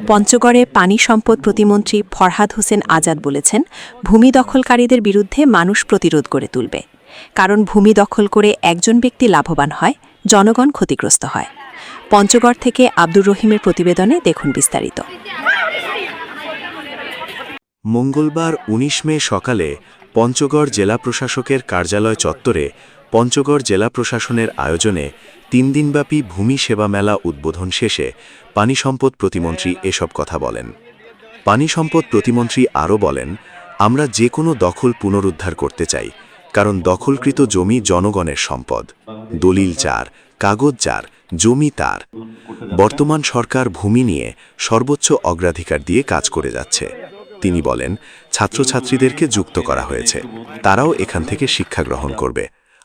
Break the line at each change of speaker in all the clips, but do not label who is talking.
পঞ্চগড়ে পানি সম্পদ প্রতিমন্ত্রী ফরহাদ হোসেন আজাদ বলেছেন, ভূমি দখলকারীদের বিরুদ্ধে মানুষ প্রতিরোধ গড়ে তুলবে। কারণ ভূমি দখল করে একজন ব্যক্তি লাভবান হয়, জনগণ ক্ষতিগ্রস্ত হয়। পঞ্চগড় থেকে আব্দুর রহিমের প্রতিবেদনে দেখুন বিস্তারিত।
মঙ্গলবার ১৯ মে সকালে পঞ্চগড় জেলা প্রশাসকের কার্যালয় চত্বরে পঞ্চগড় জেলা প্রশাসনের আয়োজনে ৩ দিনব্যাপী ভূমি সেবা মেলা উদ্বোধন শেষে পানি সম্পদ প্রতিমন্ত্রী এসব কথা বলেন। পানি সম্পদ প্রতিমন্ত্রী আরও বলেন, আমরা যে কোনো দখল পুনরুদ্ধার করতে চাই, কারণ দখলকৃত জমি জনগণের সম্পদ। দলিল যার, কাগজ যার, জমি তার। বর্তমান সরকার ভূমি নিয়ে সর্বোচ্চ অগ্রাধিকার দিয়ে কাজ করে যাচ্ছে। তিনি বলেন, ছাত্রছাত্রীদেরকে যুক্ত করা হয়েছে, তারাও এখান থেকে শিক্ষা গ্রহণ করবে।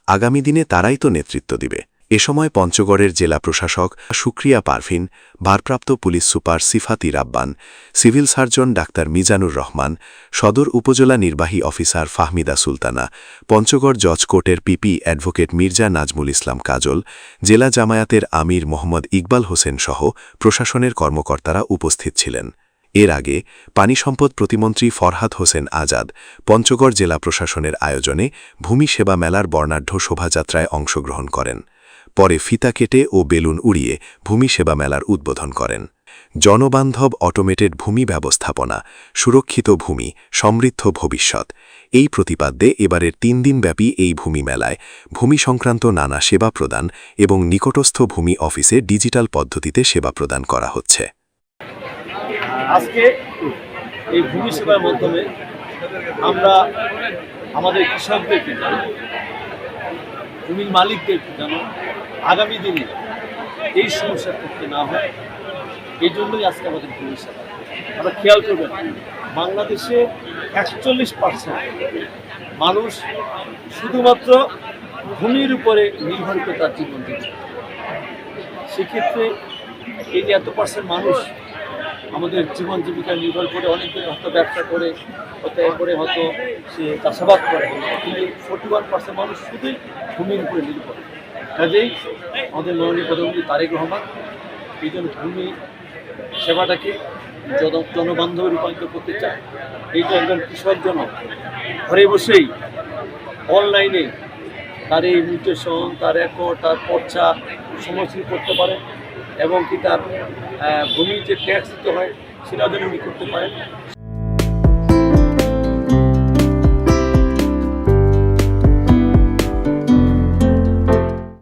আগামী দিনে তারাই তো নেতৃত্ব দিবে। এ সময় পঞ্চগড়ের জেলা প্রশাসক সুক্রিয়া পারভিন, ভারপ্রাপ্ত police super Sifati Rabban, civil surgeon doctor Mizanur Rahman, সদর উপজেলা নির্বাহী অফিসার ফাহমিদা সুলতানা, পঞ্চগড় জজ কোর্টের পিপি অ্যাডভোকেট মির্জা নাজমুল ইসলাম কাজল, জেলা জামায়াতের আমির মোহাম্মদ ইকবাল হোসেন সহ প্রশাসনের কর্মকর্তারা উপস্থিত ছিলেন। এর আগে পানি সম্পদ প্রতিমন্ত্রী ফরহাদ হোসেন আজাদ পঞ্চগড় জেলা প্রশাসনের আয়োজনে ভূমি সেবা মেলার বর্ণাঢ্য শোভাযাত্রায় অংশগ্রহণ করেন। পরে ফিতা কেটে ও বেলুন উড়িয়ে ভূমি সেবা মেলার উদ্বোধন করেন। জনবান্ধব অটোমেটেড ভূমি ব্যবস্থাপনা, সুরক্ষিত ভূমি, সমৃদ্ধ ভবিষ্যৎ, এই প্রতিপাদ্যে এবারের ৩ দিনব্যাপী এই ভূমি মেলায় ভূমি সংক্রান্ত নানা সেবা প্রদান এবং নিকটস্থ ভূমি অফিসে ডিজিটাল পদ্ধতিতে সেবা প্রদান করা হচ্ছে।
আজকে এই ভূমি সেবার মাধ্যমে আমরা আমাদের কৃষকদেরকে জানো, ভূমির মালিকদেরকে জানো, আগামী দিনে এই সমস্যা করতে না হয়, এই জন্যই আজকে আমাদের ভূমি সেবা। আমরা খেয়াল করবেন, বাংলাদেশে ৪১% মানুষ শুধুমাত্র ভূমির উপরে নির্ভর করে তার জীবন দিচ্ছে। সেক্ষেত্রে এই যে এত % মানুষ আমাদের জীবন জীবিকা নির্ভর করে, অনেকে হয়তো ব্যবসা করে, এরপরে হয়তো সে চাষাবাদ করে, কিন্তু 41% মানুষ শুধুই ভূমির উপরে নির্ভর। কাজেই আমাদের মাননীয় প্রধানমন্ত্রী তারেক রহমান এই জন্য ভূমি সেবাটাকে জনবান্ধবে রূপান্তরিত করতে চায়। এইটা একজন কৃষক জন ঘরে বসেই অনলাইনে তার এই মিউটেশন, তার রেকর্ড, তার পর্চা সমস্ত করতে পারে এবং কি তার ভূমির যে ট্যাক্স দিতে হয় সেটাও যেন উনি করতে পারেন।